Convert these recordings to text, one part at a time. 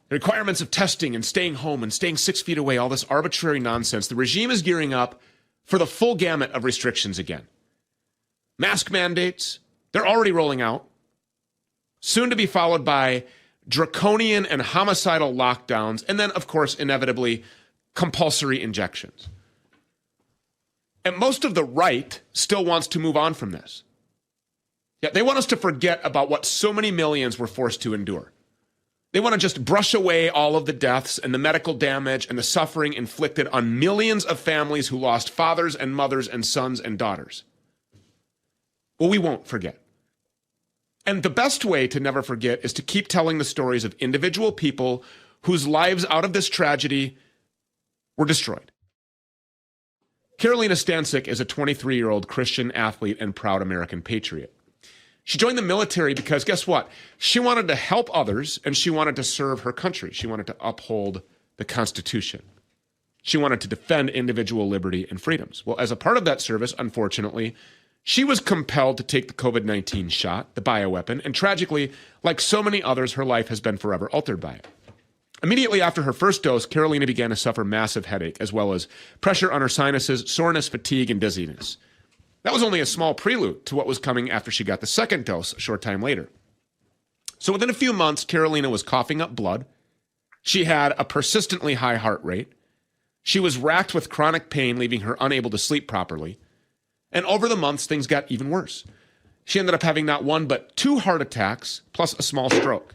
The requirements of testing and staying home and staying 6 feet away, all this arbitrary nonsense. The regime is gearing up for the full gamut of restrictions again. Mask mandates, they're already rolling out, soon to be followed by draconian and homicidal lockdowns, and then, of course, inevitably, compulsory injections. And most of the right still wants to move on from this. Yeah, they want us to forget about what so many millions were forced to endure. They want to just brush away all of the deaths and the medical damage and the suffering inflicted on millions of families who lost fathers and mothers and sons and daughters. Well, we won't forget. And the best way to never forget is to keep telling the stories of individual people whose lives out of this tragedy were destroyed. Carolina Stancic is a 23-year-old Christian athlete and proud American patriot. She joined the military because, guess what? She wanted to help others, and she wanted to serve her country. She wanted to uphold the Constitution. She wanted to defend individual liberty and freedoms. Well, as a part of that service, unfortunately, she was compelled to take the COVID-19 shot, the bioweapon, and tragically, like so many others, her life has been forever altered by it. Immediately after her first dose, Carolina began to suffer massive headache, as well as pressure on her sinuses, soreness, fatigue, and dizziness. That was only a small prelude to what was coming after she got the second dose a short time later. So within a few months, Carolina was coughing up blood. She had a persistently high heart rate. She was racked with chronic pain, leaving her unable to sleep properly. And over the months, things got even worse. She ended up having not one, but 2 heart attacks, plus a small stroke.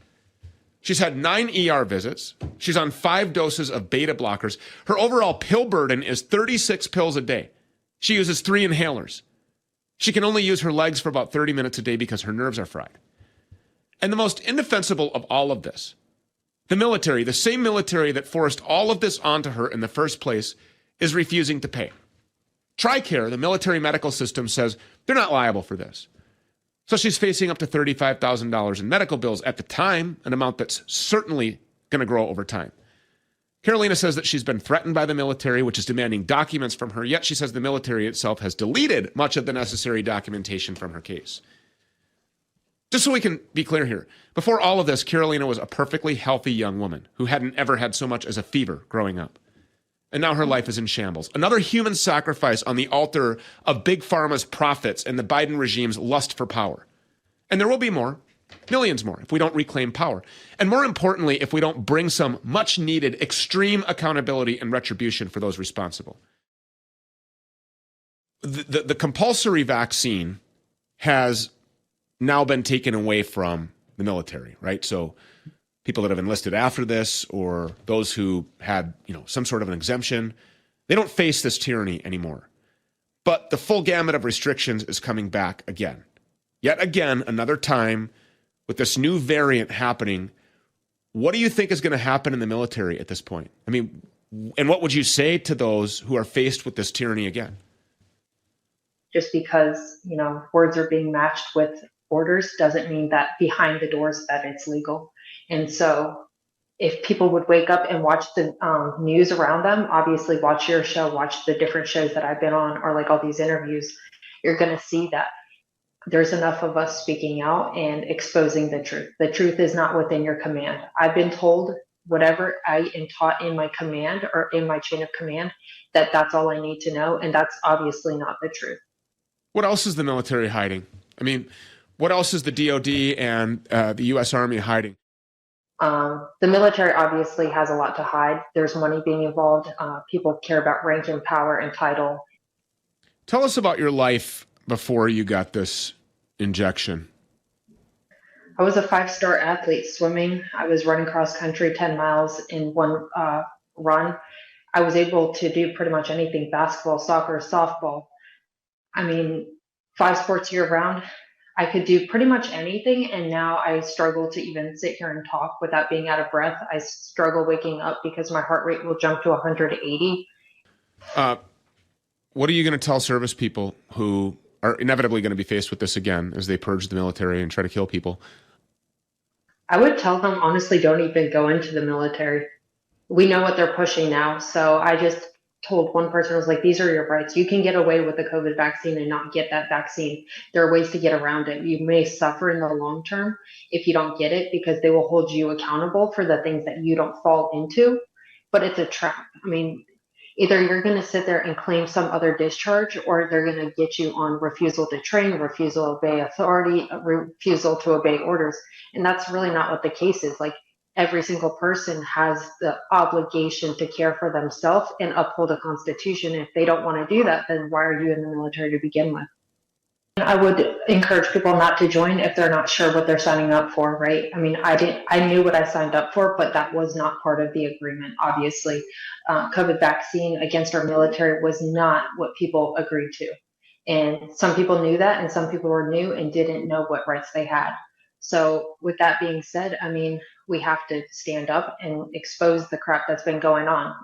She's had 9 ER visits. She's on 5 doses of beta blockers. Her overall pill burden is 36 pills a day. She uses 3 inhalers. She can only use her legs for about 30 minutes a day because her nerves are fried. And the most indefensible of all of this, the military, the same military that forced all of this onto her in the first place, is refusing to pay. TRICARE, the military medical system, says they're not liable for this. So she's facing up to $35,000 in medical bills at the time, an amount that's certainly going to grow over time. Carolina says that she's been threatened by the military, which is demanding documents from her, yet she says the military itself has deleted much of the necessary documentation from her case. Just so we can be clear here, before all of this, Carolina was a perfectly healthy young woman who hadn't ever had so much as a fever growing up. And now her life is in shambles. Another human sacrifice on the altar of Big Pharma's profits and the Biden regime's lust for power. And there will be more, millions more, if we don't reclaim power. And more importantly, if we don't bring some much needed extreme accountability and retribution for those responsible. The compulsory vaccine has now been taken away from the military, right? So people that have enlisted after this or those who had, some sort of an exemption, they don't face this tyranny anymore. But the full gamut of restrictions is coming back again. Yet again, another time with this new variant happening. What do you think is going to happen in the military at this point? I mean, and what would you say to those who are faced with this tyranny again? Just because, words are being matched with orders doesn't mean that behind the doors that it's legal. And so if people would wake up and watch the news around them, obviously watch your show, watch the different shows that I've been on, or like all these interviews, you're going to see that there's enough of us speaking out and exposing the truth. The truth is not within your command. I've been told whatever I am taught in my command or in my chain of command, that's all I need to know. And that's obviously not the truth. What else is the military hiding? I mean, what else is the DOD and the U.S. Army hiding? The military obviously has a lot to hide. There's money being involved. People care about rank and power and title. Tell us about your life before you got this injection. I was a 5-star athlete swimming. I was running cross country 10 miles in one run. I was able to do pretty much anything: basketball, soccer, softball. 5 sports year round. I could do pretty much anything, and now I struggle to even sit here and talk without being out of breath. I struggle waking up because my heart rate will jump to 180. What are you going to tell service people who are inevitably going to be faced with this again as they purge the military and try to kill people? I would tell them, honestly, don't even go into the military. We know what they're pushing now, so I just told one person, was like, these are your rights. You can get away with the COVID vaccine and not get that vaccine. There are ways to get around it. You may suffer in the long term if you don't get it, because they will hold you accountable for the things that you don't fall into. But it's a trap. I mean, either you're going to sit there and claim some other discharge, or they're going to get you on refusal to train, refusal to obey authority, refusal to obey orders. And that's really not what the case is. Like, every single person has the obligation to care for themselves and uphold the Constitution. If they don't want to do that, then why are you in the military to begin with? I would encourage people not to join if they're not sure what they're signing up for, right? I mean, I knew what I signed up for, but that was not part of the agreement, obviously. COVID vaccine against our military was not what people agreed to. And some people knew that, and some people were new and didn't know what rights they had. So with that being said, I mean, we have to stand up and expose the crap that's been going on.